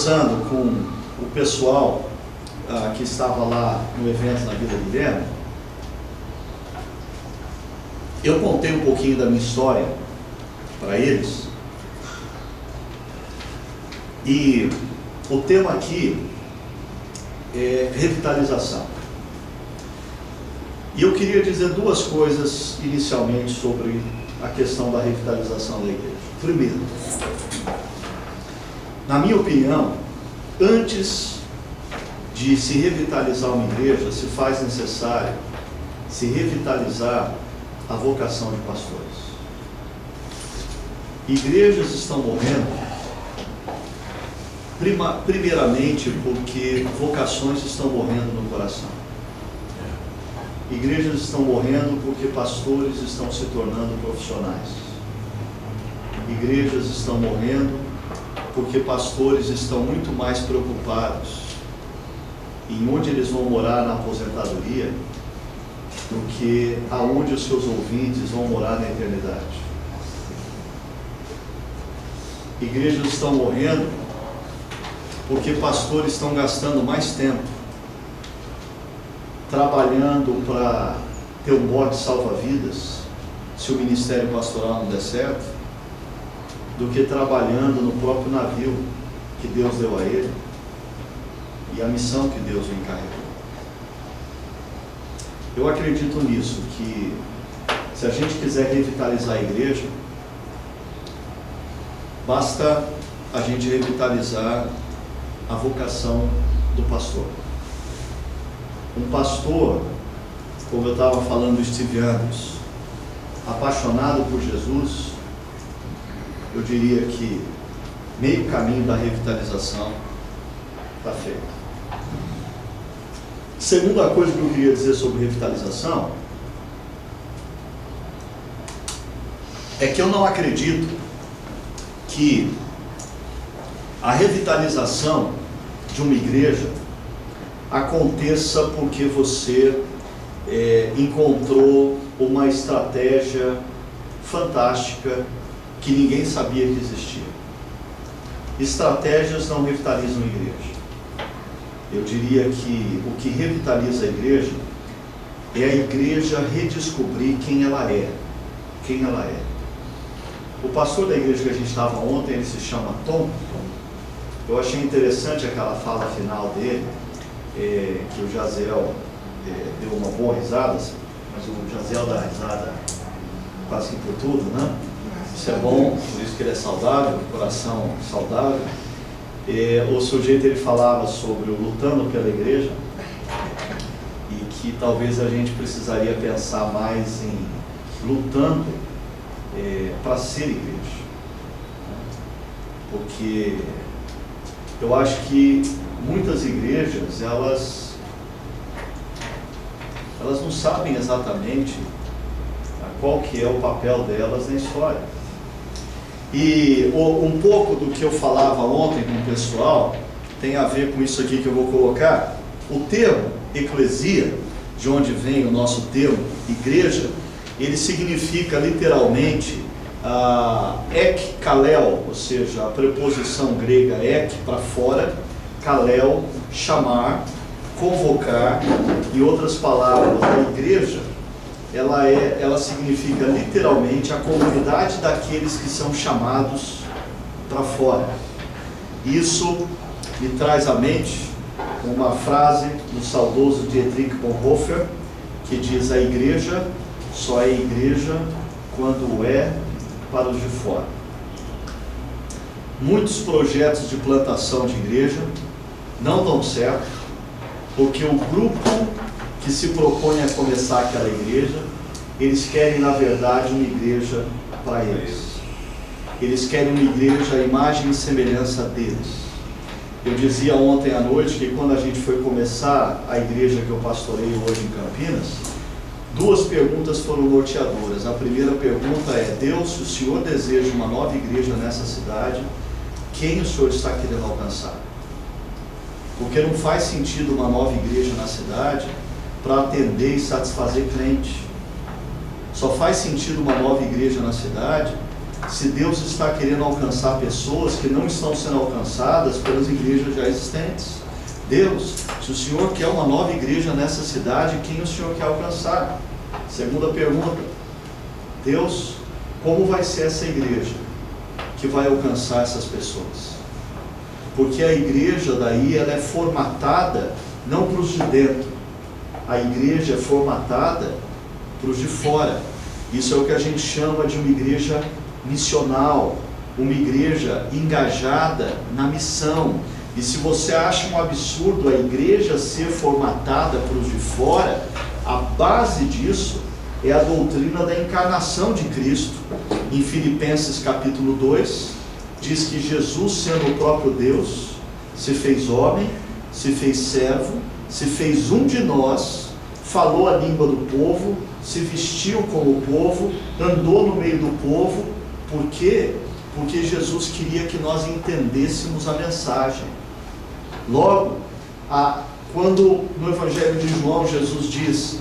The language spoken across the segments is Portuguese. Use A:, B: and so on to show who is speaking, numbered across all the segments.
A: conversando com o pessoal que estava lá no evento na Vila Guilherme, eu contei um pouquinho da minha história para eles, e o tema aqui é revitalização. E eu queria dizer duas coisas inicialmente sobre a questão da revitalização da igreja. Primeiro, na minha opinião, antes de se revitalizar uma igreja, se faz necessário se revitalizar a vocação de pastores. Igrejas estão morrendo, primeiramente porque vocações estão morrendo no coração. Igrejas estão morrendo porque pastores estão se tornando profissionais. Igrejas estão morrendo porque pastores estão muito mais preocupados em onde eles vão morar na aposentadoria do que aonde os seus ouvintes vão morar na eternidade. Igrejas estão morrendo porque pastores estão gastando mais tempo trabalhando para ter um bote salva-vidas, se o ministério pastoral não der certo, do que trabalhando no próprio navio que Deus deu a ele e a missão que Deus o encarregou. Eu acredito nisso, que se a gente quiser revitalizar a igreja, basta a gente revitalizar a vocação do pastor. Um pastor, como eu estava falando do Steve Andrews, apaixonado por Jesus, eu diria que meio caminho da revitalização está feito. Segunda coisa que eu queria dizer sobre revitalização é que eu não acredito que a revitalização de uma igreja aconteça porque você encontrou uma estratégia fantástica que ninguém sabia que existia. Estratégias não revitalizam a igreja. Eu diria que o que revitaliza a igreja é a igreja redescobrir quem ela é. Quem ela é. O pastor da igreja que a gente estava ontem, ele se chama Tom. Eu achei interessante aquela fala final dele, que o Jaziel deu uma boa risada, mas o Jaziel dá risada quase que por tudo, né? Isso é bom, por isso que ele é saudável, coração saudável. O sujeito, ele falava sobre o lutando pela igreja, e que talvez a gente precisaria pensar mais em lutando para ser igreja, porque eu acho que muitas igrejas, elas não sabem exatamente qual que é o papel delas na história. E um pouco do que eu falava ontem com o pessoal tem a ver com isso aqui que eu vou colocar. O termo eclesia, de onde vem o nosso termo igreja, ele significa literalmente ek kalel, ou seja, a preposição grega ek, para fora, kalel, chamar, convocar. Em outras palavras, a igreja, ela significa literalmente a comunidade daqueles que são chamados para fora. Isso me traz à mente uma frase do saudoso Dietrich Bonhoeffer, que diz: a igreja só é igreja quando é para os de fora. Muitos projetos de plantação de igreja não dão certo, porque o grupo que se propõe a começar aquela igreja, eles querem, na verdade, uma igreja para eles. Eles querem uma igreja à imagem e semelhança deles. Eu dizia ontem à noite que quando a gente foi começar a igreja que eu pastoreio hoje em Campinas, duas perguntas foram norteadoras. A primeira pergunta é: Deus, se o Senhor deseja uma nova igreja nessa cidade, quem o Senhor está querendo alcançar? Porque não faz sentido uma nova igreja na cidade para atender e satisfazer crente. Só faz sentido uma nova igreja na cidade se Deus está querendo alcançar pessoas que não estão sendo alcançadas pelas igrejas já existentes. Deus, se o Senhor quer uma nova igreja nessa cidade, quem o Senhor quer alcançar? Segunda pergunta: Deus, como vai ser essa igreja que vai alcançar essas pessoas? Porque a igreja daí, ela é formatada não para os de dentro, a igreja é formatada para os de fora. Isso é o que a gente chama de uma igreja missional, uma igreja engajada na missão. E se você acha um absurdo a igreja ser formatada para os de fora, a base disso é a doutrina da encarnação de Cristo. Em Filipenses capítulo 2, diz que Jesus, sendo o próprio Deus, se fez homem, se fez servo, se fez um de nós, falou a língua do povo, se vestiu como o povo, andou no meio do povo. Por quê? Porque Jesus queria que nós entendêssemos a mensagem. Logo, quando no Evangelho de João Jesus diz: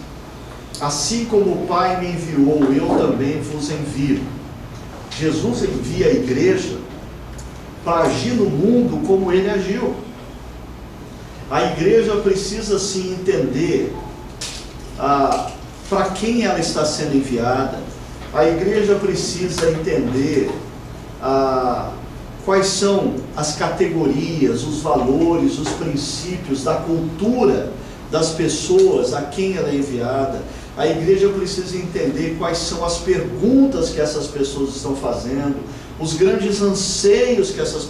A: assim como o Pai me enviou, eu também vos envio. Jesus envia a igreja para agir no mundo como ele agiu. A igreja precisa sim entender para quem ela está sendo enviada. A igreja precisa entender quais são as categorias, os valores, os princípios da cultura das pessoas a quem ela é enviada. A igreja precisa entender quais são as perguntas que essas pessoas estão fazendo, os grandes anseios que essas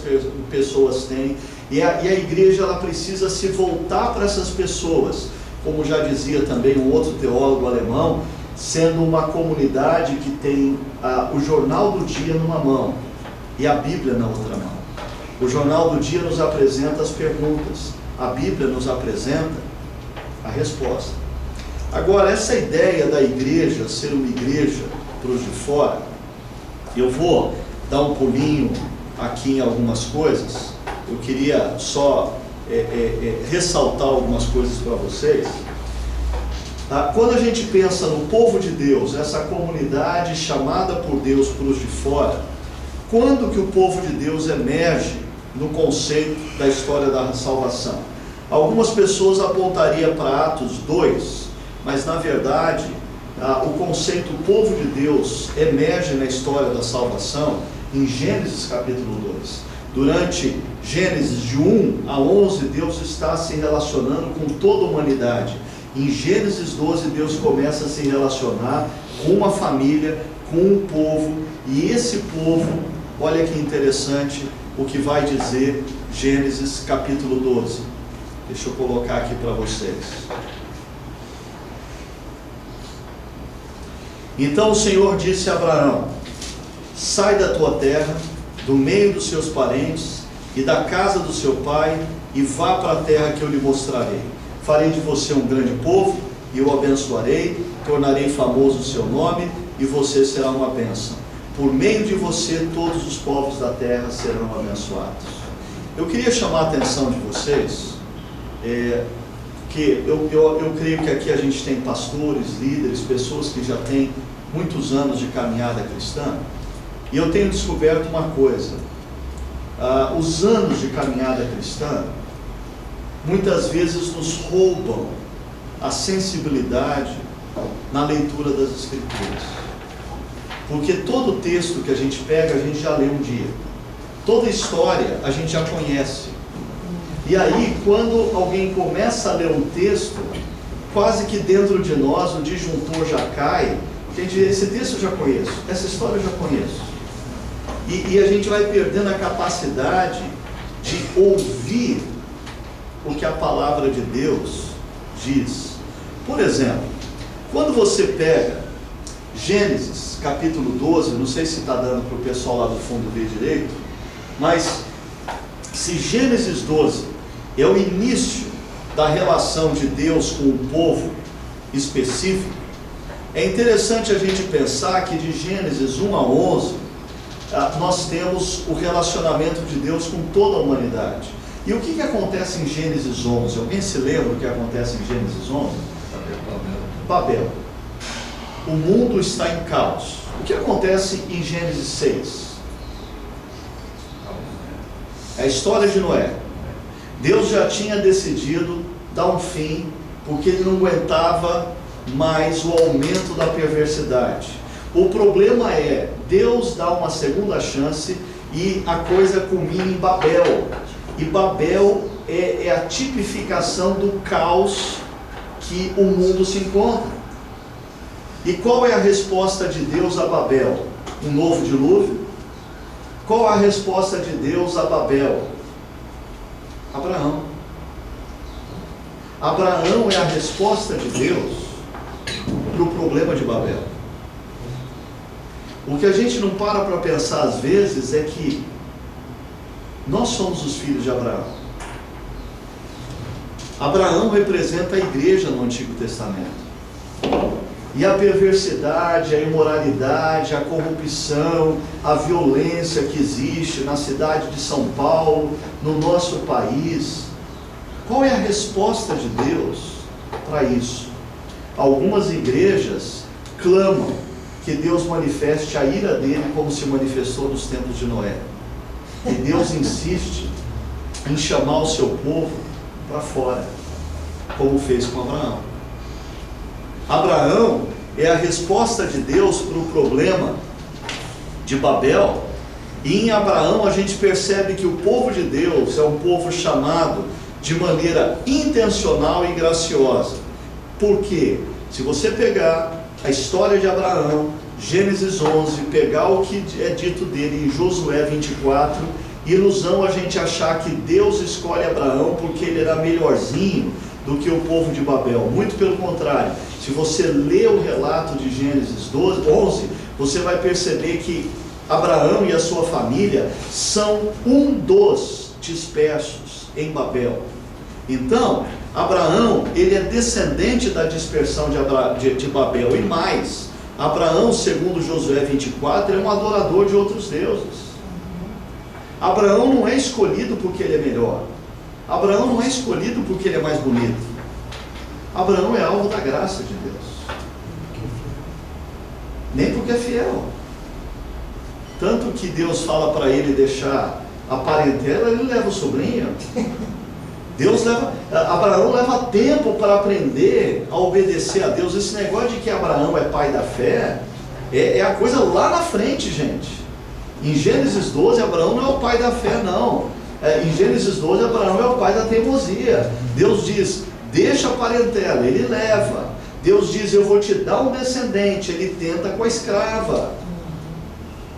A: pessoas têm, e a igreja ela precisa se voltar para essas pessoas, como já dizia também um outro teólogo alemão, sendo uma comunidade que tem o jornal do dia numa mão e a Bíblia na outra mão. O jornal do dia nos apresenta as perguntas, a Bíblia nos apresenta a resposta. Agora, essa ideia da igreja ser uma igreja para os de fora, eu vou dar um pulinho aqui em algumas coisas. Eu queria só ressaltar algumas coisas para vocês. Quando a gente pensa no povo de Deus, essa comunidade chamada por Deus para os de fora, quando que o povo de Deus emerge no conceito da história da salvação? Algumas pessoas apontariam para Atos 2, mas na verdade o conceito povo de Deus emerge na história da salvação em Gênesis capítulo 2. Durante Gênesis de 1 a 11, Deus está se relacionando com toda a humanidade. Em Gênesis 12, Deus começa a se relacionar com uma família, com um povo, e esse povo, olha que interessante o que vai dizer Gênesis capítulo 12. Deixa eu colocar aqui para vocês. Então o Senhor disse a Abraão: sai da tua terra, do meio dos seus parentes e da casa do seu pai, e vá para a terra que eu lhe mostrarei. Farei de você um grande povo, e o abençoarei, tornarei famoso o seu nome, e você será uma bênção. Por meio de você, todos os povos da terra serão abençoados. Eu queria chamar a atenção de vocês, que eu creio que aqui a gente tem pastores, líderes, pessoas que já têm muitos anos de caminhada cristã, e eu tenho descoberto uma coisa: os anos de caminhada cristã muitas vezes nos roubam a sensibilidade na leitura das Escrituras. Porque todo texto que a gente pega, a gente já lê um dia. Toda história a gente já conhece. E aí, quando alguém começa a ler um texto, quase que dentro de nós o disjuntor já cai. Gente, esse texto eu já conheço, essa história eu já conheço. E a gente vai perdendo a capacidade de ouvir o que a palavra de Deus diz. Por exemplo, quando você pega Gênesis capítulo 12, não sei se está dando para o pessoal lá do fundo ver direito, mas se Gênesis 12 é o início da relação de Deus com um povo específico, é interessante a gente pensar que de Gênesis 1 a 11, nós temos o relacionamento de Deus com toda a humanidade. E o que acontece em Gênesis 11? Alguém se lembra o que acontece em Gênesis 11? Babel. O mundo está em caos. O que acontece em Gênesis 6? É a história de Noé. Deus já tinha decidido dar um fim, porque ele não aguentava mais o aumento da perversidade. O problema é, Deus dá uma segunda chance e a coisa culmina em Babel. E Babel é a tipificação do caos que o mundo se encontra. E qual é a resposta de Deus a Babel? Um novo dilúvio? Qual a resposta de Deus a Babel? Abraão. Abraão é a resposta de Deus para o problema de Babel. O que a gente não para pensar às vezes é que nós somos os filhos de Abraão. Abraão representa a igreja no Antigo Testamento. E a perversidade, a imoralidade, a corrupção, a violência que existe na cidade de São Paulo, no nosso país. Qual é a resposta de Deus para isso? Algumas igrejas clamam que Deus manifeste a ira dele como se manifestou nos tempos de Noé. E Deus insiste em chamar o seu povo para fora, como fez com Abraão. Abraão é a resposta de Deus para o problema de Babel. E em Abraão a gente percebe que o povo de Deus é um povo chamado de maneira intencional e graciosa. Por quê? Se você pegar a história de Abraão, Gênesis 11, pegar o que é dito dele em Josué 24, ilusão a gente achar que Deus escolhe Abraão porque ele era melhorzinho do que o povo de Babel. Muito pelo contrário. Se você lê o relato de Gênesis 11, você vai perceber que Abraão e a sua família são um dos dispersos em Babel. Então, Abraão, ele é descendente da dispersão de Babel. E mais, Abraão, segundo Josué 24, é um adorador de outros deuses. Abraão não é escolhido porque ele é melhor. Abraão não é escolhido porque ele é mais bonito. Abraão é alvo da graça de Deus. Nem porque é fiel. Tanto que Deus fala para ele deixar a parentela, ele leva o sobrinho. Abraão leva tempo para aprender a obedecer a Deus. Esse negócio de que Abraão é pai da fé, é a coisa lá na frente, gente. Em Gênesis 12, Abraão não é o pai da fé, não. Em Gênesis 12, Abraão é o pai da teimosia. Deus diz, deixa a parentela, ele leva. Deus diz, eu vou te dar um descendente, ele tenta com a escrava.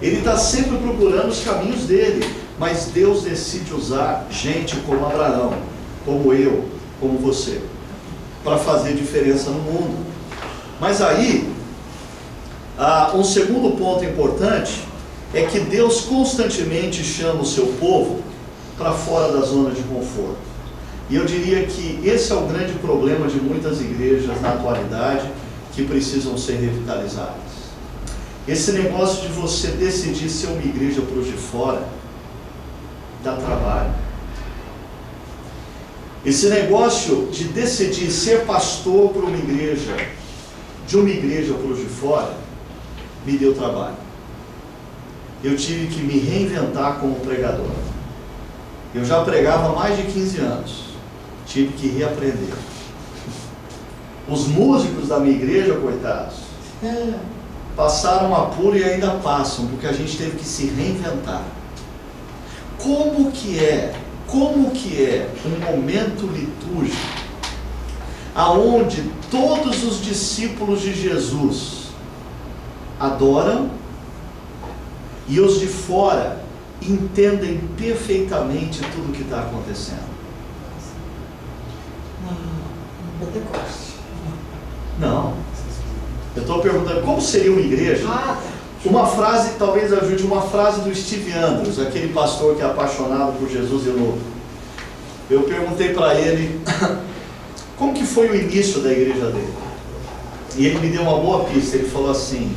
A: Ele está sempre procurando os caminhos dele. Mas Deus decide usar gente como Abraão, como eu, como você, para fazer diferença no mundo. Mas aí, um segundo ponto importante é que Deus constantemente chama o seu povo para fora da zona de conforto. E eu diria que esse é o grande problema de muitas igrejas na atualidade que precisam ser revitalizadas. Esse negócio de você decidir ser uma igreja para os de fora dá trabalho. Esse negócio de decidir ser pastor para uma igreja, de uma igreja para os de fora, me deu trabalho. Eu tive que me reinventar como pregador. Eu já pregava há mais de 15 anos. Tive que reaprender. Os músicos da minha igreja, coitados, passaram apuro e ainda passam, porque a gente teve que se reinventar. Como que é um momento litúrgico aonde todos os discípulos de Jesus adoram e os de fora entendem perfeitamente tudo o que está acontecendo? Não. Eu estou perguntando como seria uma igreja. Uma frase, talvez ajude, uma frase do Steve Andrews, aquele pastor que é apaixonado por Jesus e louco. Eu perguntei para ele como que foi o início da igreja dele. E ele me deu uma boa pista. Ele falou assim: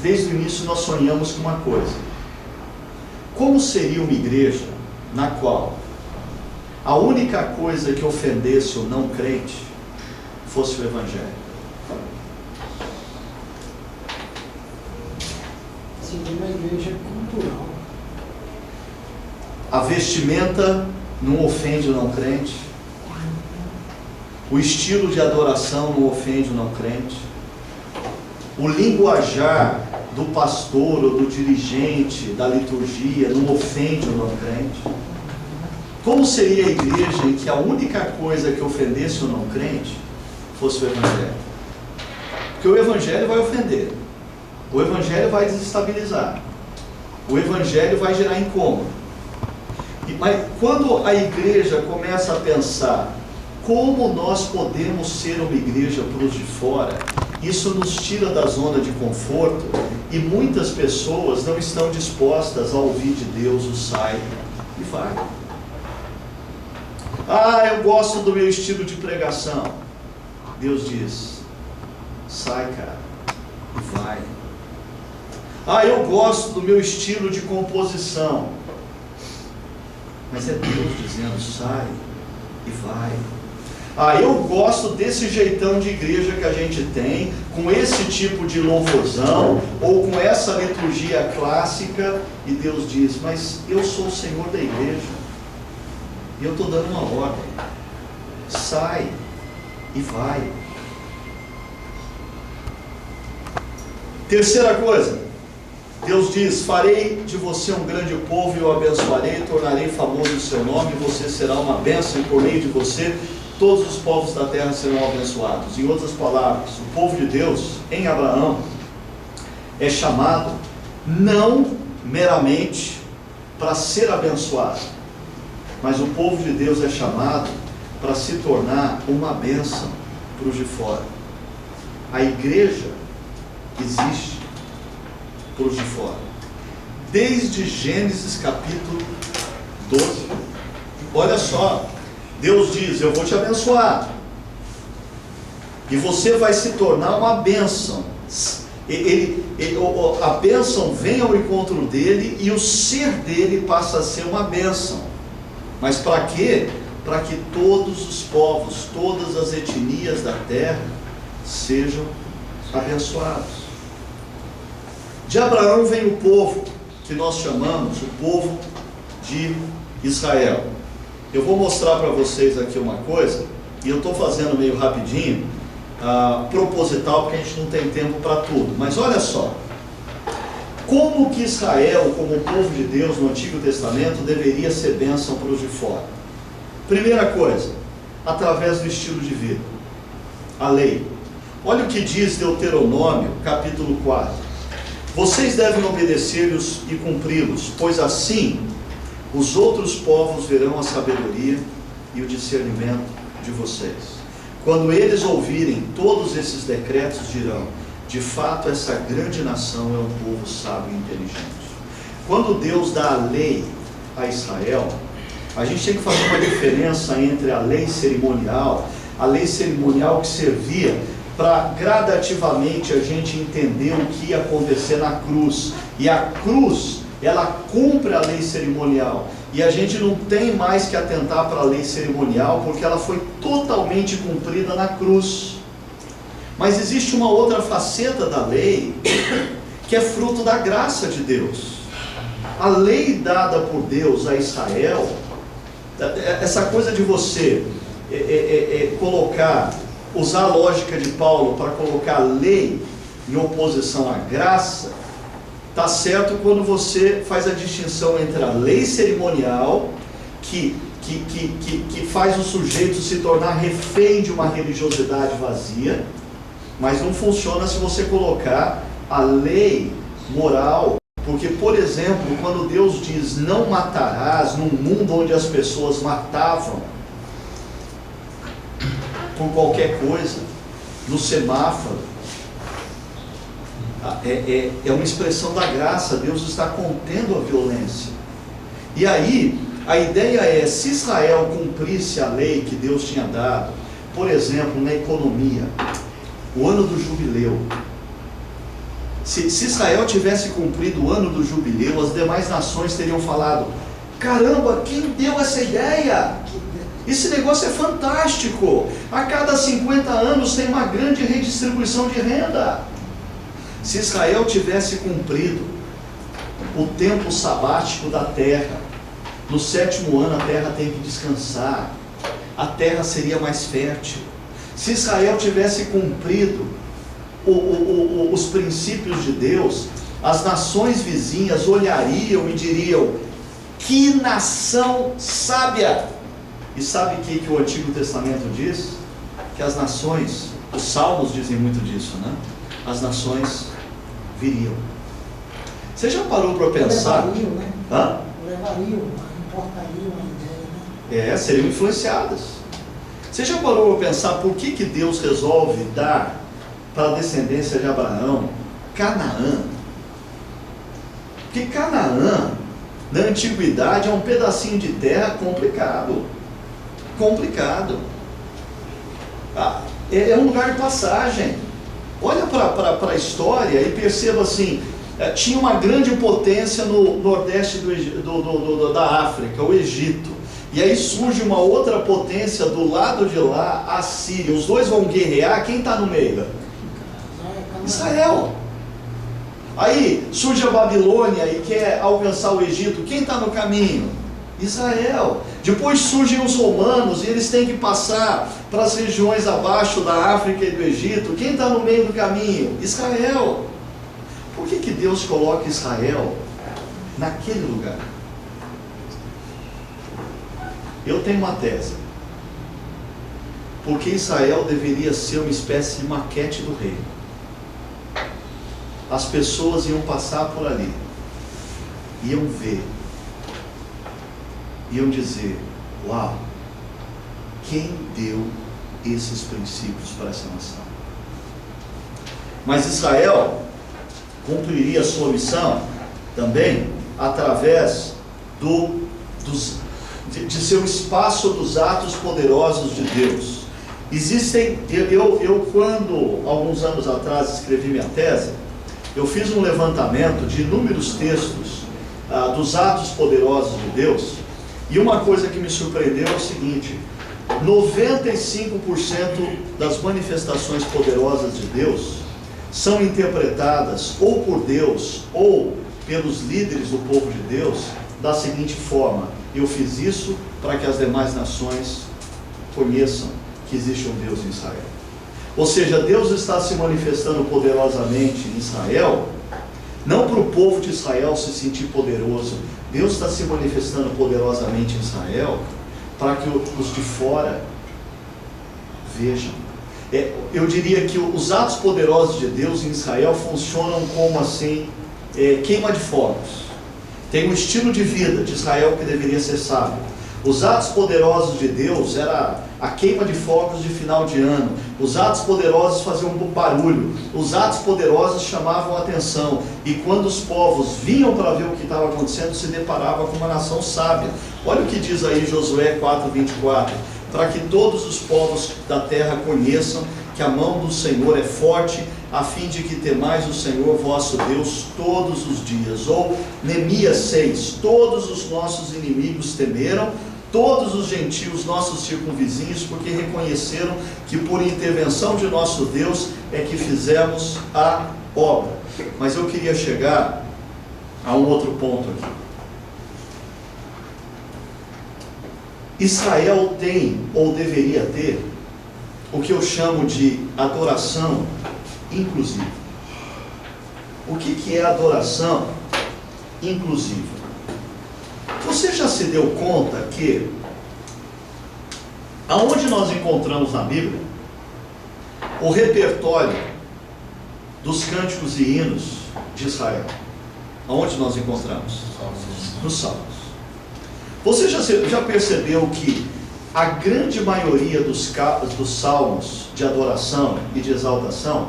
A: desde o início nós sonhamos com uma coisa. Como seria uma igreja na qual a única coisa que ofendesse o não crente fosse o Evangelho?
B: seria uma igreja cultural.
A: A vestimenta não ofende o não crente. O estilo de adoração não ofende o não crente. O linguajar do pastor ou do dirigente da liturgia não ofende o não crente. Como seria a igreja em que a única coisa que ofendesse o não crente fosse o Evangelho? Porque o Evangelho vai ofender, o Evangelho vai desestabilizar, o Evangelho vai gerar incômodo. Mas quando a igreja começa a pensar como nós podemos ser uma igreja para os de fora, isso nos tira da zona de conforto, e muitas pessoas não estão dispostas a ouvir de Deus o sai e vai. Ah, eu gosto do meu estilo de pregação. Deus diz: sai, cara, e vai. Ah, eu gosto do meu estilo de composição. Mas é Deus dizendo: sai e vai. Ah, eu gosto desse jeitão de igreja que a gente tem, com esse tipo de louvorzão, ou com essa liturgia clássica. E Deus diz: mas eu sou o Senhor da igreja, e eu estou dando uma ordem: sai e vai. Terceira coisa, Deus diz: farei de você um grande povo e o abençoarei, tornarei famoso o seu nome, e você será uma bênção, e por meio de você todos os povos da terra serão abençoados. Em outras palavras, o povo de Deus em Abraão é chamado não meramente para ser abençoado, mas o povo de Deus é chamado para se tornar uma bênção para os de fora. A igreja existe para os de fora, desde Gênesis capítulo 12. Olha só, Deus diz: eu vou te abençoar, e você vai se tornar uma bênção. A bênção vem ao encontro dele, e o ser dele passa a ser uma bênção. Mas para quê? Para que todos os povos, todas as etnias da terra sejam abençoados. De Abraão vem o povo que nós chamamos o povo de Israel. Eu vou mostrar para vocês aqui uma coisa, e eu estou fazendo meio rapidinho, proposital, porque a gente não tem tempo para tudo. Mas olha só, como que Israel, como povo de Deus no Antigo Testamento, deveria ser bênção para os de fora? Primeira coisa, através do estilo de vida, a lei. Olha o que diz Deuteronômio, capítulo 4. Vocês devem obedecer-los e cumpri-los, pois assim os outros povos verão a sabedoria e o discernimento de vocês. Quando eles ouvirem todos esses decretos, dirão: de fato essa grande nação é um povo sábio e inteligente. Quando Deus dá a lei a Israel, a gente tem que fazer uma diferença entre a lei cerimonial que servia para gradativamente a gente entender o que ia acontecer na cruz. E a cruz, ela cumpre a lei cerimonial, e a gente não tem mais que atentar para a lei cerimonial, porque ela foi totalmente cumprida na cruz. Mas existe uma outra faceta da lei, que é fruto da graça de Deus. A lei dada por Deus a Israel, essa coisa de você usar a lógica de Paulo para colocar a lei em oposição à graça, está certo quando você faz a distinção entre a lei cerimonial, que faz o sujeito se tornar refém de uma religiosidade vazia, mas não funciona se você colocar a lei moral. Porque, por exemplo, quando Deus diz não matarás, num mundo onde as pessoas matavam por qualquer coisa, no semáforo, é uma expressão da graça. Deus está contendo a violência. E aí, a ideia é, se Israel cumprisse a lei que Deus tinha dado, por exemplo, na economia, o ano do jubileu, se Israel tivesse cumprido o ano do jubileu, as demais nações teriam falado: caramba, quem deu essa ideia? Esse negócio é fantástico, a cada 50 anos tem uma grande redistribuição de renda. Se Israel tivesse cumprido o tempo sabático da terra. No 7º ano a terra tem que descansar, a terra seria mais fértil. Se Israel tivesse cumprido os princípios de Deus, as nações vizinhas olhariam e diriam: que nação sábia! E sabe o que o Antigo Testamento diz? Que as nações, os salmos dizem muito disso, né? As nações viriam. Você já parou para pensar?
B: Levariam, né?
A: Hã?
B: Levariam, importariam a ideia, né?
A: Seriam influenciadas. Você já parou para pensar por que Deus resolve dar para a descendência de Abraão Canaã? Porque Canaã, na antiguidade, é um pedacinho de terra complicado. É um lugar de passagem. Olha para a história e perceba assim, tinha uma grande potência no nordeste da África, o Egito. E aí surge uma outra potência do lado de lá, a Síria. Os dois vão guerrear, quem está no meio? Israel. Aí surge a Babilônia e quer alcançar o Egito, quem está no caminho? Israel. Depois surgem os romanos e eles têm que passar para as regiões abaixo da África e do Egito. Quem está no meio do caminho? Israel. Por que Deus coloca Israel naquele lugar? Eu tenho uma tese. Porque Israel deveria ser uma espécie de maquete do reino. As pessoas iam passar por ali, iam ver, iam dizer: uau, quem deu esses princípios para essa nação? Mas Israel cumpriria a sua missão também através de ser o espaço dos atos poderosos de Deus. Existem, eu quando alguns anos atrás escrevi minha tese, eu fiz um levantamento de inúmeros textos dos atos poderosos de Deus, e uma coisa que me surpreendeu é o seguinte: 95% das manifestações poderosas de Deus são interpretadas ou por Deus ou pelos líderes do povo de Deus da seguinte forma: eu fiz isso para que as demais nações conheçam que existe um Deus em Israel. Ou seja, Deus está se manifestando poderosamente em Israel, não para o povo de Israel se sentir poderoso. Deus está se manifestando poderosamente em Israel para que os de fora vejam. Eu diria que os atos poderosos de Deus em Israel funcionam como assim, queima de fogos. Tem um estilo de vida de Israel que deveria ser sábio. Os atos poderosos de Deus era a queima de fogos de final de ano. Os atos poderosos faziam um barulho. Os atos poderosos chamavam a atenção. E quando os povos vinham para ver o que estava acontecendo, se deparava com uma nação sábia. Olha o que diz aí Josué 4:24. Para que todos os povos da terra conheçam que a mão do Senhor é forte, a fim de que temais o Senhor vosso Deus todos os dias. Ou Neemias 6, todos os nossos inimigos temeram, todos os gentios, nossos circunvizinhos, porque reconheceram que por intervenção de nosso Deus é que fizemos a obra. Mas eu queria chegar a um outro ponto aqui. Israel tem, ou deveria ter, o que eu chamo de adoração inclusiva. O que é adoração inclusiva? Você já se deu conta que, aonde nós encontramos na Bíblia, o repertório dos cânticos e hinos de Israel? Aonde nós encontramos? Nos Salmos. Você já percebeu que a grande maioria dos salmos de adoração e de exaltação,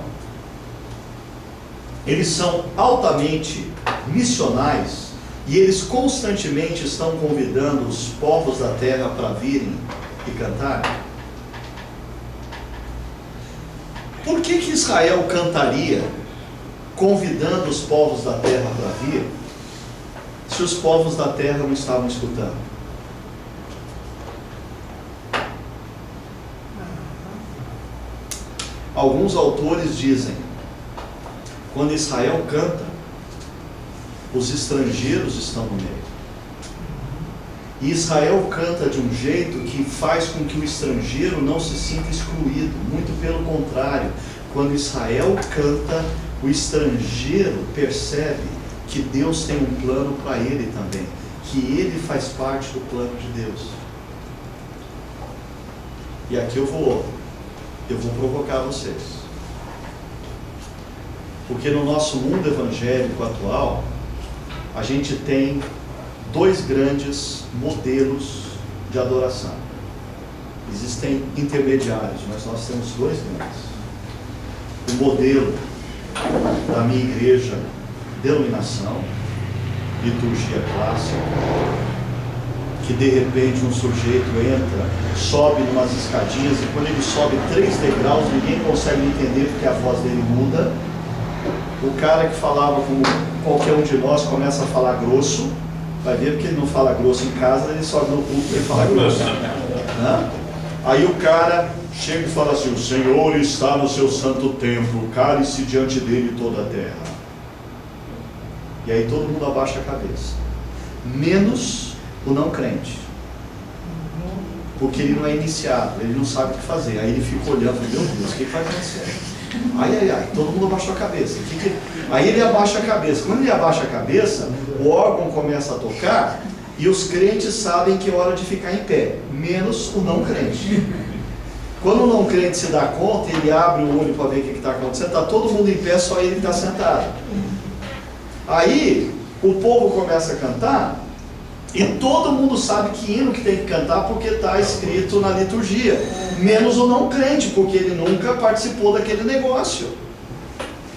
A: eles são altamente missionais e eles constantemente estão convidando os povos da terra para virem e cantarem? Por que Israel cantaria convidando os povos da terra para vir, se os povos da terra não estavam escutando? Alguns autores dizem, quando Israel canta, os estrangeiros estão no meio. E Israel canta de um jeito que faz com que o estrangeiro não se sinta excluído. Muito pelo contrário, quando Israel canta, o estrangeiro percebe que Deus tem um plano para ele também, que ele faz parte do plano de Deus. E aqui eu vou provocar vocês. Porque no nosso mundo evangélico atual, a gente tem dois grandes modelos de adoração. Existem intermediários, mas nós temos dois grandes. O modelo da minha igreja, denominação, liturgia clássica, que de repente um sujeito entra, sobe umas escadinhas e quando ele sobe 3 degraus, ninguém consegue entender porque a voz dele muda. O cara que falava como qualquer um de nós começa a falar grosso, vai ver porque ele não fala grosso em casa, ele sobe no púlpito e fala grosso. Aí o cara chega e fala assim: o Senhor está no seu santo templo, cale-se diante dele toda a terra. E aí todo mundo abaixa a cabeça, menos o não crente, porque ele não é iniciado, ele não sabe o que fazer. Aí ele fica olhando, meu Deus, o que vai acontecer? Ai, todo mundo abaixou a cabeça. Aí ele abaixa a cabeça. Quando ele abaixa a cabeça, o órgão começa a tocar e os crentes sabem que é hora de ficar em pé, menos o não crente. Quando o não crente se dá conta, ele abre o olho para ver o que está acontecendo, está todo mundo em pé, só ele está sentado. Aí o povo começa a cantar e todo mundo sabe que hino que tem que cantar porque está escrito na liturgia, menos o não crente, porque ele nunca participou daquele negócio.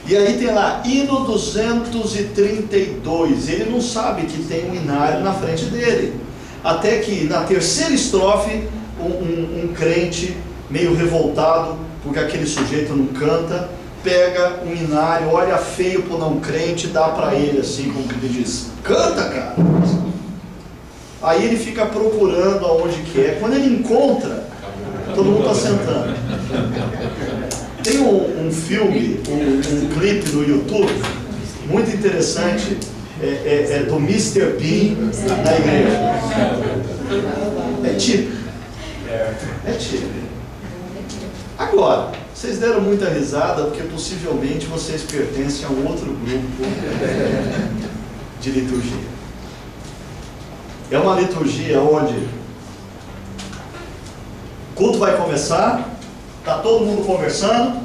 A: E aí tem lá, hino 232, ele não sabe que tem um inário na frente dele, até que na terceira estrofe, um crente meio revoltado, porque aquele sujeito não canta, pega um inário, olha feio pro não crente, dá para ele assim, como que ele diz: canta, cara. Aí ele fica procurando aonde que é. Quando ele encontra, todo mundo está sentando. Tem um filme, um clipe no YouTube, muito interessante, é do Mr. Bean na igreja. É típico. É típico. Agora, vocês deram muita risada porque possivelmente vocês pertencem a um outro grupo de liturgia. É uma liturgia onde o culto vai começar, está todo mundo conversando,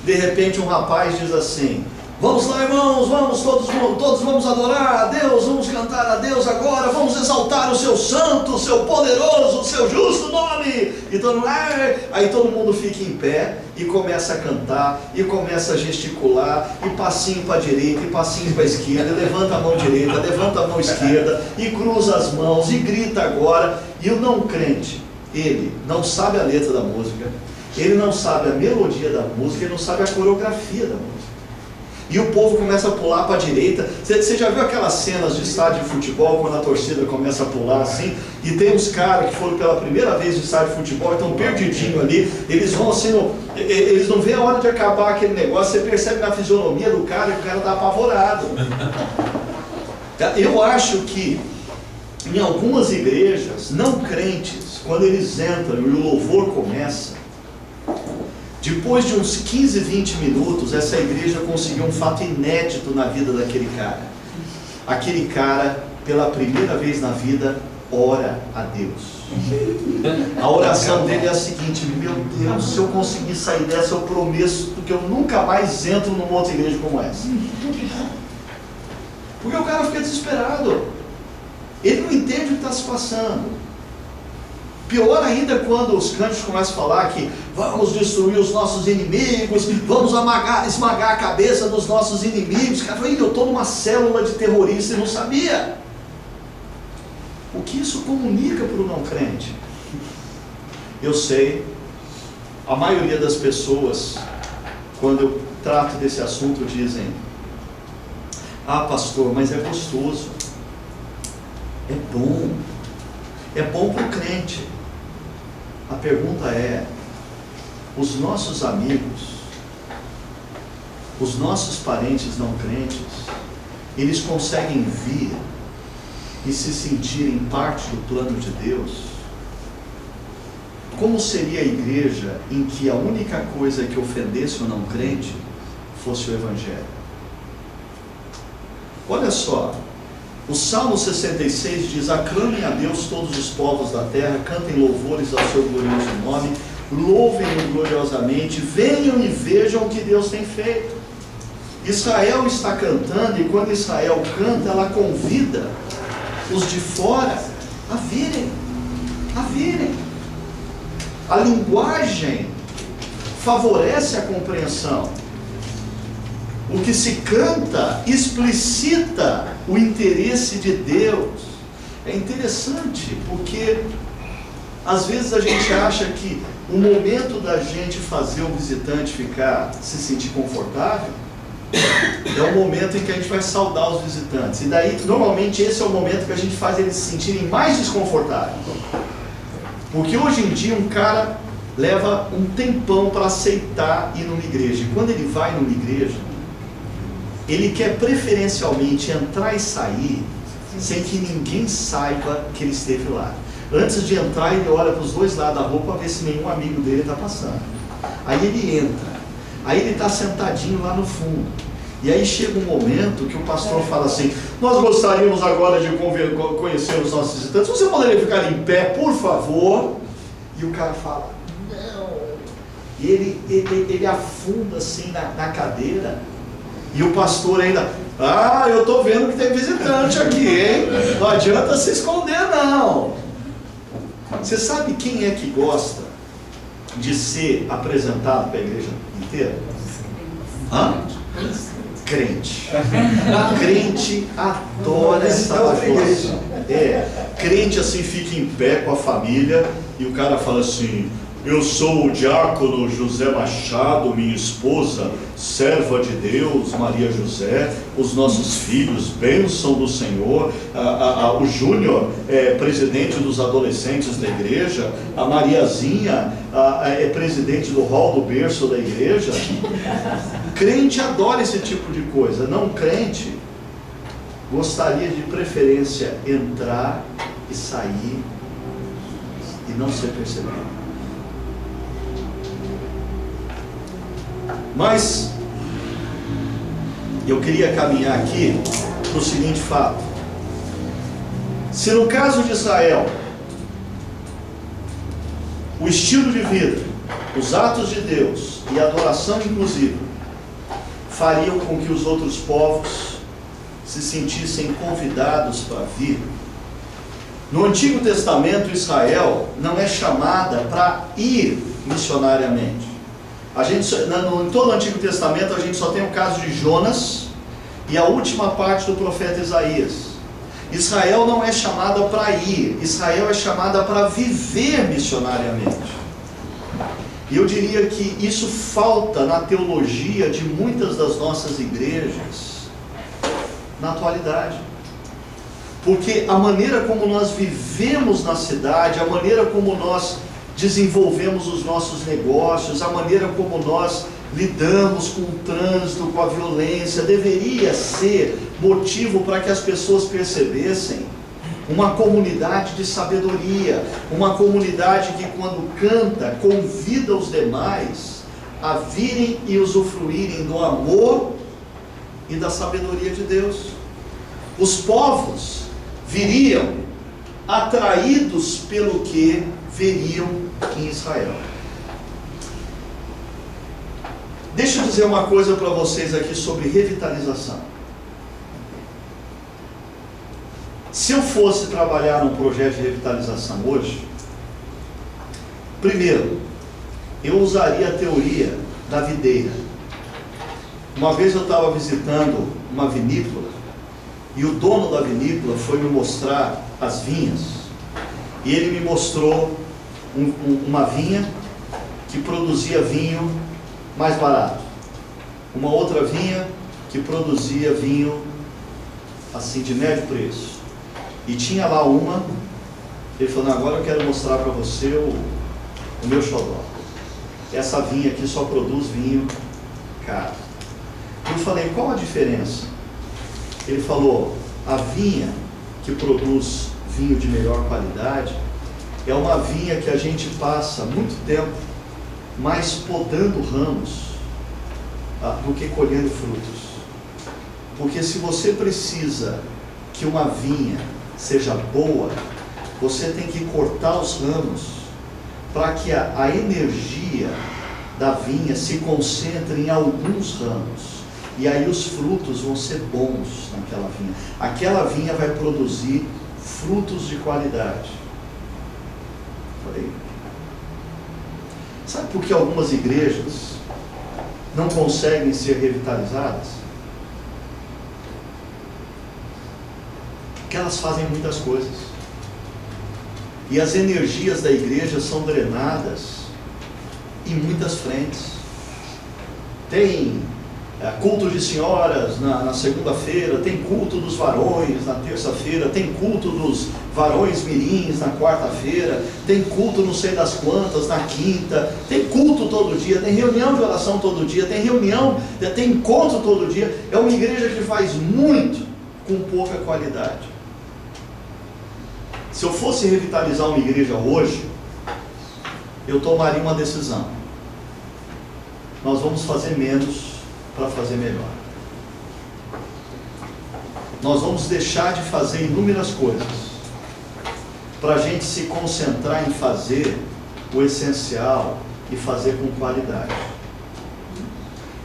A: de repente um rapaz diz assim: vamos lá, irmãos, vamos todos vamos adorar a Deus, vamos cantar a Deus agora, vamos exaltar o seu santo, o seu poderoso, o seu justo nome. E todo mundo, aí todo mundo fica em pé e começa a cantar, e começa a gesticular, e passinho para a direita, e passinho para a esquerda, e levanta a mão direita, levanta a mão esquerda, e cruza as mãos, e grita agora. E o não crente, ele não sabe a letra da música, ele não sabe a melodia da música, ele não sabe a coreografia da música. E o povo começa a pular para a direita. Você já viu aquelas cenas de estádio de futebol, quando a torcida começa a pular assim, e tem uns caras que foram pela primeira vez de estádio de futebol, estão perdidinhos ali, eles vão assim, eles não veem a hora de acabar aquele negócio, você percebe na fisionomia do cara, e o cara está apavorado. Eu acho que em algumas igrejas, não crentes, quando eles entram e o louvor começa, depois de uns 15, 20 minutos, essa igreja conseguiu um fato inédito na vida daquele cara. Aquele cara, pela primeira vez na vida, ora a Deus. A oração dele é a seguinte: meu Deus, se eu conseguir sair dessa, eu prometo que eu nunca mais entro numa outra igreja como essa. Porque o cara fica desesperado. Ele não entende o que está se passando. Pior ainda quando os cânticos começam a falar que vamos destruir os nossos inimigos, vamos esmagar a cabeça dos nossos inimigos. O cara fala: eu estou numa célula de terrorista e não sabia. O que isso comunica para o não crente? Eu sei, a maioria das pessoas, quando eu trato desse assunto, dizem: ah, pastor, mas é gostoso, é bom para o crente. A pergunta é: os nossos amigos, os nossos parentes não crentes, eles conseguem vir e se sentirem parte do plano de Deus, como seria a igreja em que a única coisa que ofendesse o não crente fosse o Evangelho? Olha só, o Salmo 66 diz: aclamem a Deus todos os povos da terra, cantem louvores ao seu glorioso nome, louvem-o gloriosamente, venham e vejam o que Deus tem feito. Israel está cantando, e quando Israel canta, ela convida os de fora a virem, a virem. A linguagem favorece a compreensão. O que se canta explicita o interesse de Deus. É interessante, porque às vezes a gente acha que o momento da gente fazer o visitante se sentir confortável é o momento em que a gente vai saudar os visitantes. E daí, normalmente, esse é o momento que a gente faz eles se sentirem mais desconfortáveis. Porque hoje em dia um cara leva um tempão para aceitar ir numa igreja. E quando ele vai numa igreja, ele quer preferencialmente entrar e sair sem que ninguém saiba que ele esteve lá. Antes de entrar, ele olha para os dois lados da rua para ver se nenhum amigo dele está passando. Aí ele entra. Aí ele está sentadinho lá no fundo. E aí chega um momento que o pastor fala assim: nós gostaríamos agora de conhecer os nossos visitantes. Você poderia ficar em pé, por favor? E o cara fala: não. E ele afunda assim na cadeira. E o pastor ainda: ah, eu estou vendo que tem visitante aqui, hein? Não adianta se esconder, não. Você sabe quem é que gosta de ser apresentado para a igreja inteira? Hã? Crente. Crente adora essa coisa. Crente assim fica em pé com a família e o cara fala assim: eu sou o diácono José Machado, minha esposa, serva de Deus, Maria José, os nossos filhos, bênção do Senhor, o Júnior é presidente dos adolescentes da igreja, a Mariazinha é presidente do hall do berço da igreja. Crente adora esse tipo de coisa. Não crente gostaria de preferência entrar e sair e não ser percebido. Mas eu queria caminhar aqui para o seguinte fato: se no caso de Israel, o estilo de vida, os atos de Deus e a adoração inclusive fariam com que os outros povos se sentissem convidados para vir, no Antigo Testamento Israel não é chamada para ir missionariamente. Em todo o Antigo Testamento a gente só tem o caso de Jonas e a última parte do profeta Isaías. Israel não é chamada para ir, Israel é chamada para viver missionariamente. E eu diria que isso falta na teologia de muitas das nossas igrejas na atualidade. Porque a maneira como nós vivemos na cidade, a maneira como nós desenvolvemos os nossos negócios, a maneira como nós lidamos com o trânsito, com a violência, deveria ser motivo para que as pessoas percebessem uma comunidade de sabedoria, uma comunidade que quando canta, convida os demais a virem e usufruírem do amor e da sabedoria de Deus. Os povos viriam atraídos pelo que veriam em Israel. Deixa eu dizer uma coisa para vocês aqui sobre revitalização. Se eu fosse trabalhar num projeto de revitalização hoje, primeiro, eu usaria a teoria da videira. Uma vez eu estava visitando uma vinícola e o dono da vinícola foi me mostrar as vinhas. E ele me mostrou uma vinha que produzia vinho mais barato, uma outra vinha que produzia vinho assim de médio preço, e tinha lá uma. Ele falou: agora eu quero mostrar para você o meu xodó. Essa vinha aqui só produz vinho caro. Eu falei: qual a diferença Ele falou, a vinha que produz vinho de melhor qualidade é uma vinha que a gente passa muito tempo mais podando ramos do que colhendo frutos. Porque se você precisa que uma vinha seja boa, você tem que cortar os ramos para que a energia da vinha se concentre em alguns ramos. E aí os frutos vão ser bons naquela vinha. Aquela vinha vai produzir frutos de qualidade. Falei. Sabe por que algumas igrejas não conseguem ser revitalizadas? Porque elas fazem muitas coisas. E as energias da igreja são drenadas em muitas frentes. Tem culto de senhoras na segunda-feira, tem culto dos varões na terça-feira, tem culto dos varões mirins na quarta-feira, tem culto não sei das quantas na quinta, tem culto todo dia, tem reunião de oração todo dia, tem encontro todo dia. É uma igreja que faz muito com pouca qualidade. Se eu fosse revitalizar uma igreja hoje, eu tomaria uma decisão. Nós vamos fazer menos para fazer melhor. Nós vamos deixar de fazer inúmeras coisas para a gente se concentrar em fazer o essencial e fazer com qualidade.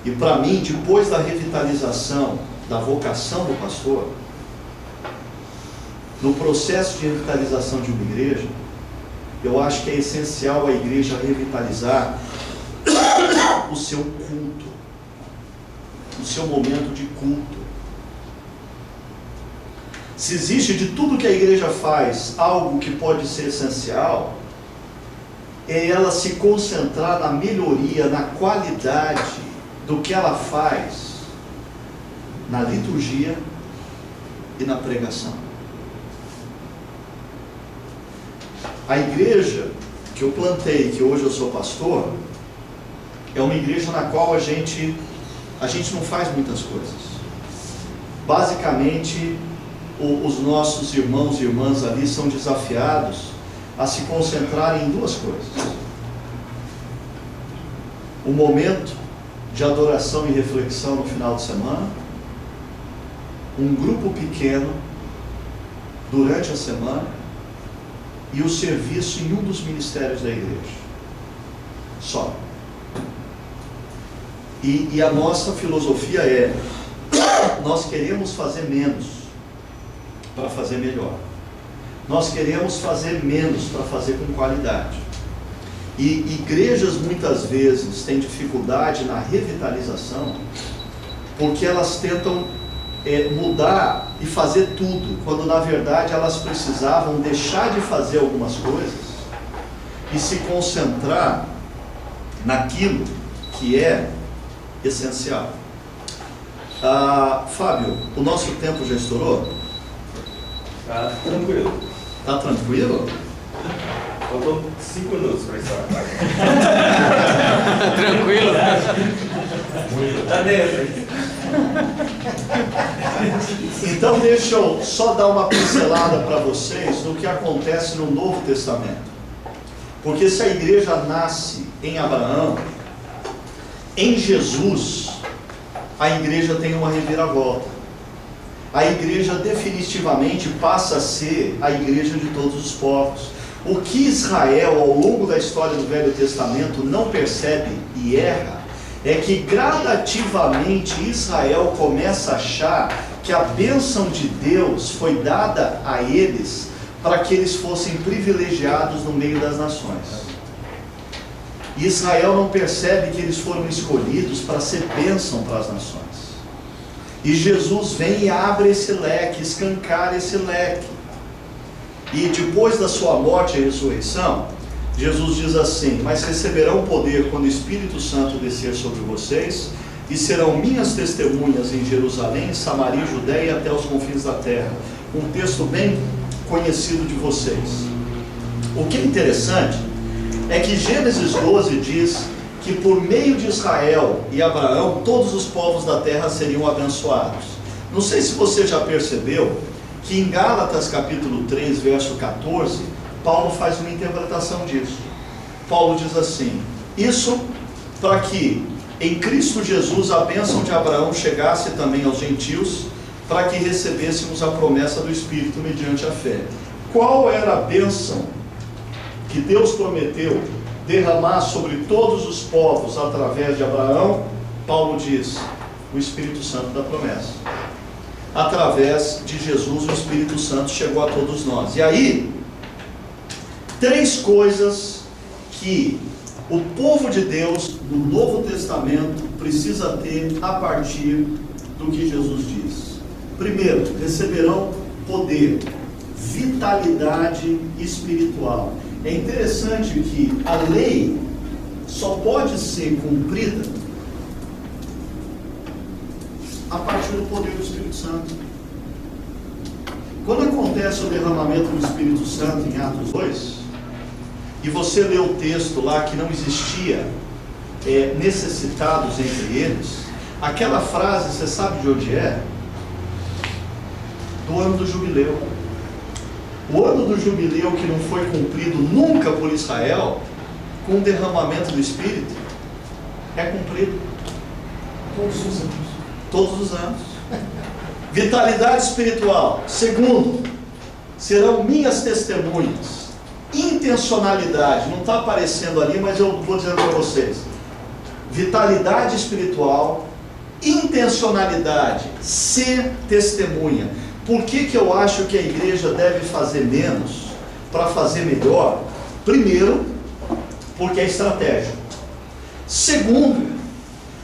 A: E para mim, depois da revitalização da vocação do pastor, no processo de revitalização de uma igreja, eu acho que é essencial a igreja revitalizar o seu culto, o seu momento de culto. Se existe de tudo que a igreja faz algo que pode ser essencial, é ela se concentrar na melhoria, na qualidade do que ela faz na liturgia e na pregação. A igreja que eu plantei, que hoje eu sou pastor, é uma igreja na qual a gente não faz muitas coisas. Basicamente, os nossos irmãos e irmãs ali são desafiados a se concentrarem em duas coisas: o momento de adoração e reflexão no final de semana, um grupo pequeno durante a semana e o serviço em um dos ministérios da igreja. Só. E a nossa filosofia é: nós queremos fazer menos para fazer melhor. Nós queremos fazer menos para fazer com qualidade. E igrejas muitas vezes têm dificuldade na revitalização porque elas tentam mudar e fazer tudo, quando na verdade elas precisavam deixar de fazer algumas coisas e se concentrar naquilo que é essencial. Fábio, o nosso tempo já estourou?
C: Tá tranquilo.
A: Tá tranquilo?
C: Faltam 5 minutos para estourar.
D: Tranquilo, né?
C: Tá dentro.
A: Então deixa eu só dar uma pincelada para vocês do que acontece no Novo Testamento. Porque se a igreja nasce em Abraão, em Jesus, a igreja tem uma reviravolta. A igreja definitivamente passa a ser a igreja de todos os povos. O que Israel, ao longo da história do Velho Testamento, não percebe e erra, é que gradativamente Israel começa a achar que a bênção de Deus foi dada a eles para que eles fossem privilegiados no meio das nações. Israel não percebe que eles foram escolhidos para ser bênção para as nações. E Jesus vem e abre esse leque, escancara esse leque. E depois da sua morte e ressurreição, Jesus diz assim: mas receberão poder quando o Espírito Santo descer sobre vocês, e serão minhas testemunhas em Jerusalém, Samaria e Judeia e até os confins da terra. Um texto bem conhecido de vocês. O que é interessante é que Gênesis 12 diz que por meio de Israel e Abraão, todos os povos da terra seriam abençoados. Não sei se você já percebeu que em Gálatas capítulo 3, verso 14, Paulo faz uma interpretação disso. Paulo diz assim: isso para que em Cristo Jesus a bênção de Abraão chegasse também aos gentios, para que recebêssemos a promessa do Espírito mediante a fé. Qual era a bênção que Deus prometeu derramar sobre todos os povos através de Abraão? Paulo diz: o Espírito Santo da promessa. Através de Jesus, o Espírito Santo chegou a todos nós. E aí, 3 coisas que o povo de Deus no Novo Testamento precisa ter a partir do que Jesus diz. Primeiro, receberão poder, vitalidade espiritual. É interessante que a lei só pode ser cumprida a partir do poder do Espírito Santo. Quando acontece o derramamento do Espírito Santo em Atos 2, e você lê o texto lá que não existia necessitados entre eles, aquela frase, você sabe de onde é? Do ano do jubileu. O ano do jubileu que não foi cumprido nunca por Israel, com o derramamento do Espírito, é cumprido
B: Todos os anos.
A: todos os anos. Vitalidade espiritual. Segundo, serão minhas testemunhas. Intencionalidade, não está aparecendo ali, mas eu vou dizendo para vocês. Vitalidade espiritual, intencionalidade, ser testemunha. Por que eu acho que a igreja deve fazer menos para fazer melhor? Primeiro, porque é estratégia. Segundo,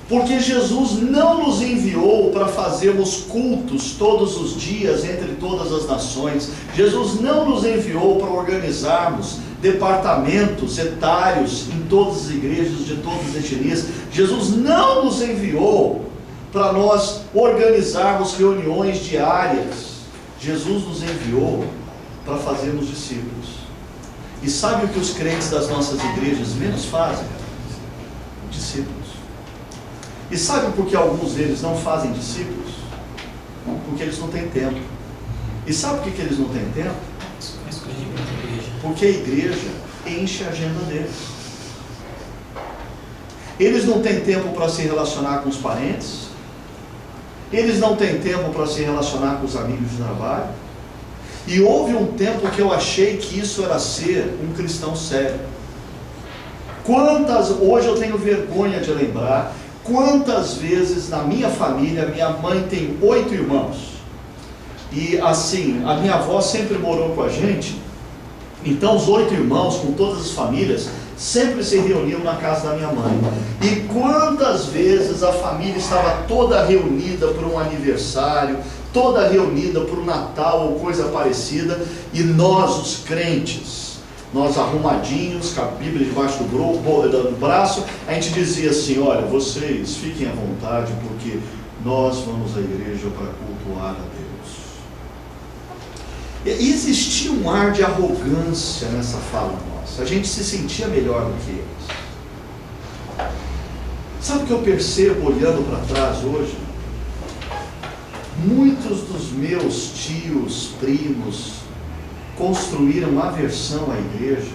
A: porque Jesus não nos enviou para fazermos cultos todos os dias entre todas as nações. Jesus não nos enviou para organizarmos departamentos etários em todas as igrejas de todas as etnias. Jesus não nos enviou para nós organizarmos reuniões diárias. Jesus nos enviou para fazermos discípulos. E sabe o que os crentes das nossas igrejas menos fazem? Discípulos. E sabe por que alguns deles não fazem discípulos? Porque eles não têm tempo. E sabe por que eles não têm tempo? Porque a igreja enche a agenda deles. Eles não têm tempo para se relacionar com os parentes. Eles não têm tempo para se relacionar com os amigos de trabalho. E houve um tempo que eu achei que isso era ser um cristão sério. Hoje eu tenho vergonha de lembrar, quantas vezes na minha família, minha mãe tem 8 irmãos. E assim, a minha avó sempre morou com a gente. Então os 8 irmãos, com todas as famílias, sempre se reuniam na casa da minha mãe. E quantas vezes a família estava toda reunida por um aniversário, toda reunida por um Natal ou coisa parecida, e nós, os crentes, nós arrumadinhos, com a Bíblia debaixo do braço, a gente dizia assim: olha, vocês fiquem à vontade, porque nós vamos à igreja para cultuar a Deus. E existia um ar de arrogância nessa fala nossa. A gente se sentia melhor do que eles. Sabe o que eu percebo olhando para trás hoje? Muitos dos meus tios, primos, construíram aversão à igreja,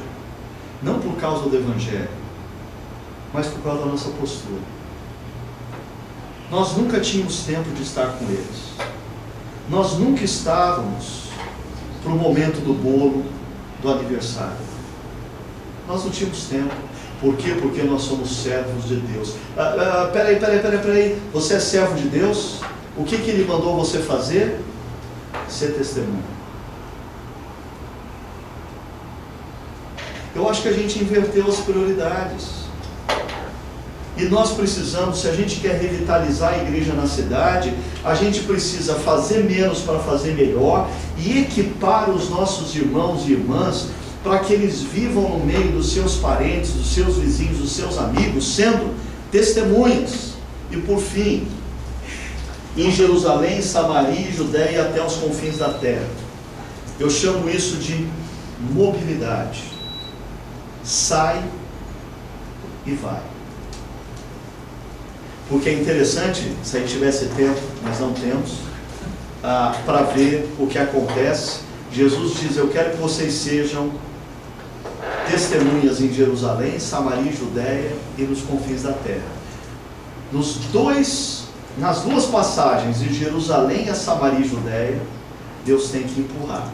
A: não por causa do evangelho, mas por causa da nossa postura. Nós nunca tínhamos tempo de estar com eles. Nós nunca estávamos para o momento do bolo, do aniversário. Nós não tínhamos tempo. Por quê? Porque nós somos servos de Deus. Peraí. Você é servo de Deus? O que Ele mandou você fazer? Ser testemunha. Eu acho que a gente inverteu as prioridades. E nós precisamos, se a gente quer revitalizar a igreja na cidade, a gente precisa fazer menos para fazer melhor e equipar os nossos irmãos e irmãs para que eles vivam no meio dos seus parentes, dos seus vizinhos, dos seus amigos, sendo testemunhas. E por fim, em Jerusalém, Samaria e Judéia e até os confins da terra. Eu chamo isso de mobilidade. Sai e vai. Porque é interessante, se a gente tivesse tempo, mas não temos, para ver o que acontece. Jesus diz: eu quero que vocês sejam testemunhas em Jerusalém, Samaria e Judéia e nos confins da terra. Nas duas passagens, de Jerusalém a Samaria e Judéia, Deus tem que empurrar,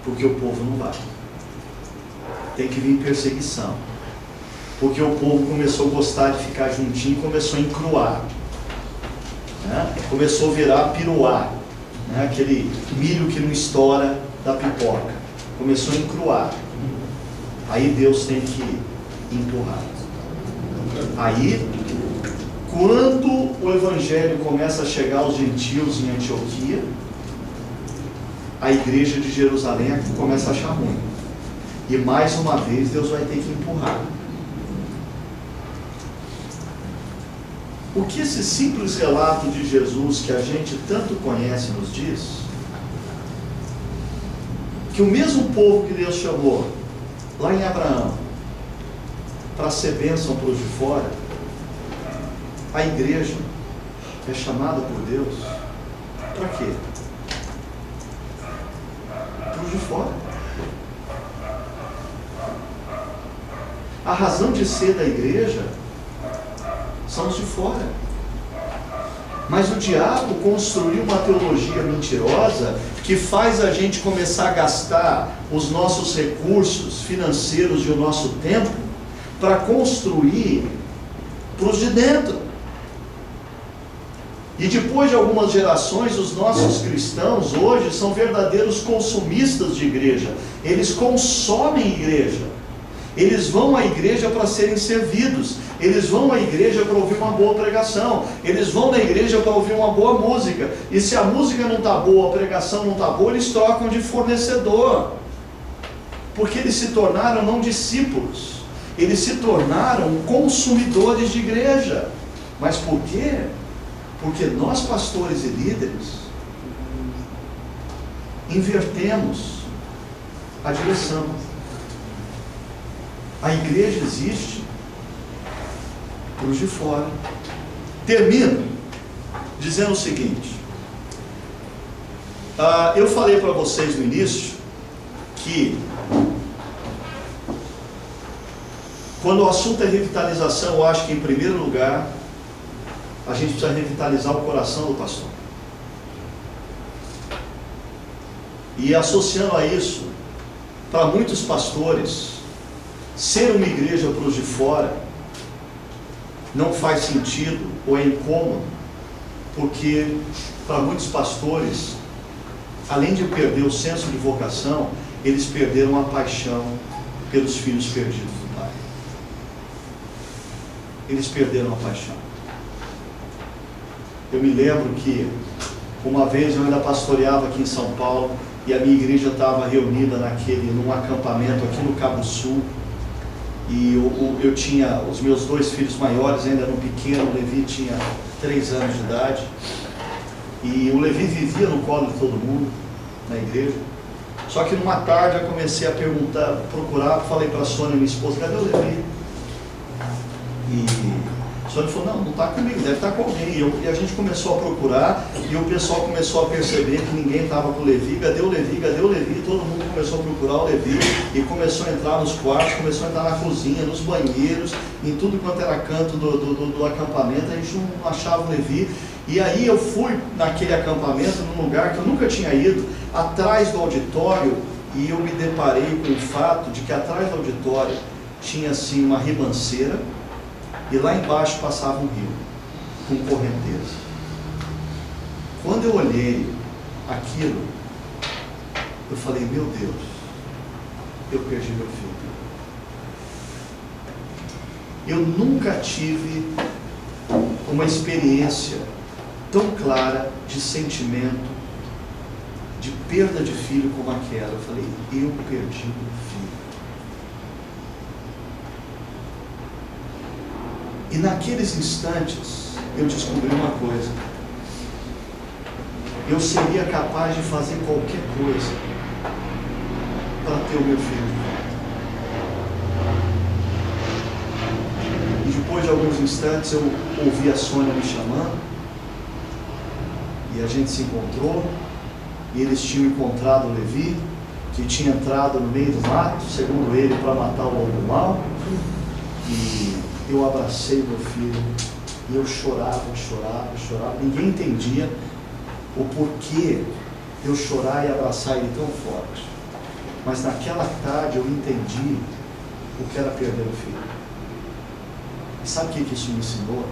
A: porque o povo não vai. Tem que vir perseguição, porque o povo começou a gostar de ficar juntinho, começou a encruar, né? Começou a virar piruá, né? Aquele milho que não estoura da pipoca, começou a encruar. Aí Deus tem que empurrar. Aí, quando o Evangelho começa a chegar aos gentios em Antioquia, a igreja de Jerusalém começa a achar ruim. E mais uma vez Deus vai ter que empurrar. O que esse simples relato de Jesus, que a gente tanto conhece, nos diz? Que o mesmo povo que Deus chamou lá em Abraão para ser bênção para os de fora, a igreja é chamada por Deus para quê? Para os de fora. A razão de ser da igreja são os de fora. Mas o diabo construiu uma teologia mentirosa que faz a gente começar a gastar os nossos recursos financeiros e o nosso tempo para construir para os de dentro. E depois de algumas gerações, os nossos cristãos hoje são verdadeiros consumistas de igreja. Eles consomem igreja. Eles vão à igreja para serem servidos. Eles vão à igreja para ouvir uma boa pregação. Eles vão na igreja para ouvir uma boa música. E se a música não está boa, a pregação não está boa, eles trocam de fornecedor. Porque eles se tornaram não discípulos. Eles se tornaram consumidores de igreja. Mas por quê? Porque nós, pastores e líderes, invertemos a direção. A igreja existe para os de fora. Termino dizendo o seguinte: eu falei para vocês no início que quando o assunto é revitalização, eu acho que em primeiro lugar a gente precisa revitalizar o coração do pastor. E associando a isso, para muitos pastores, ser uma igreja para os de fora não faz sentido ou é incômodo, porque para muitos pastores, além de perder o senso de vocação, eles perderam a paixão pelos filhos perdidos do Pai. Eles perderam a paixão. Eu me lembro que uma vez eu ainda pastoreava aqui em São Paulo e a minha igreja estava reunida num acampamento aqui no Cabo Sul. E eu tinha os meus 2 filhos maiores, ainda eram pequenos. O Levi tinha 3 anos de idade. E o Levi vivia no colo de todo mundo, na igreja. Só que numa tarde eu comecei a procurar, falei para a Sônia, minha esposa: cadê o Levi? E a Sônia falou: não está comigo, deve estar com alguém. E a gente começou a procurar, e o pessoal começou a perceber que ninguém estava com o Levi. Cadê o Levi? Cadê o Levi? Todo mundo começou a procurar o Levi, e começou a entrar nos quartos, começou a entrar na cozinha, nos banheiros, em tudo quanto era canto do acampamento. A gente não achava o Levi. E aí eu fui naquele acampamento, num lugar que eu nunca tinha ido, atrás do auditório, e eu me deparei com o fato de que atrás do auditório tinha assim uma ribanceira, e lá embaixo passava um rio, com correnteza. Quando eu olhei aquilo, eu falei: meu Deus, eu perdi meu filho. Eu nunca tive uma experiência tão clara de sentimento, de perda de filho como aquela. Eu falei: eu perdi meu filho. E naqueles instantes eu descobri uma coisa: eu seria capaz de fazer qualquer coisa para ter o meu filho. E depois de alguns instantes eu ouvi a Sônia me chamando, E a gente se encontrou, e eles tinham encontrado o Levi, que tinha entrado no meio do mato, segundo ele, para matar o lobo mau. E eu abracei meu filho, e eu chorava. Ninguém entendia o porquê de eu chorar e abraçar ele tão forte. Mas naquela tarde eu entendi o que era perder o filho. E sabe o que isso me ensinou?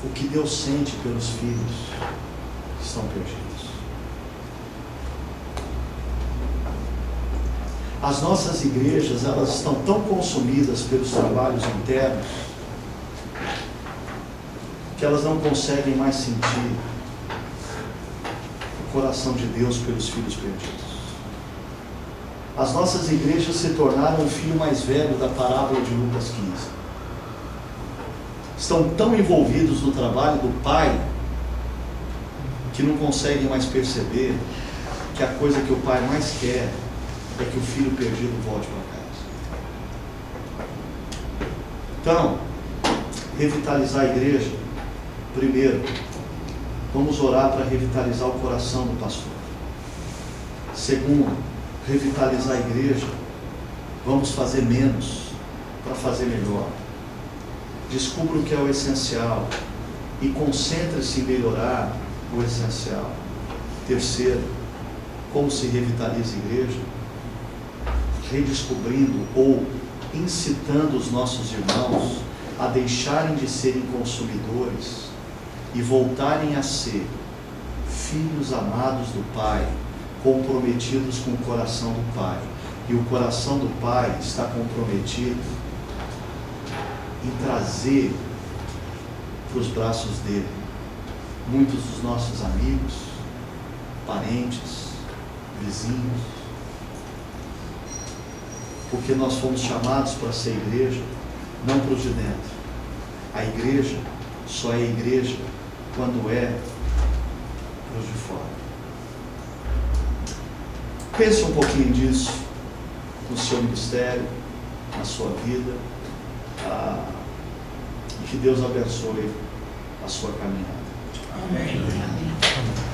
A: O que Deus sente pelos filhos que estão perdidos. As nossas igrejas, elas estão tão consumidas pelos trabalhos internos que elas não conseguem mais sentir o coração de Deus pelos filhos perdidos. As nossas igrejas se tornaram o filho mais velho da parábola de Lucas 15. Estão tão envolvidos no trabalho do pai que não conseguem mais perceber que a coisa que o pai mais quer é que o filho perdido volte para casa. Então, revitalizar a igreja, primeiro, vamos orar para revitalizar o coração do pastor. Segundo, revitalizar a igreja, vamos fazer menos para fazer melhor. Descubra o que é o essencial e concentre-se em melhorar o essencial. Terceiro, como se revitaliza a igreja? Redescobrindo ou incitando os nossos irmãos a deixarem de serem consumidores e voltarem a ser filhos amados do Pai, comprometidos com o coração do Pai. E o coração do Pai está comprometido em trazer para os braços dele muitos dos nossos amigos, parentes, vizinhos, porque nós fomos chamados para ser igreja, não para os de dentro. A igreja só é igreja quando é para os de fora. Pense um pouquinho disso no seu ministério, na sua vida, e que Deus abençoe a sua caminhada.
B: Amém.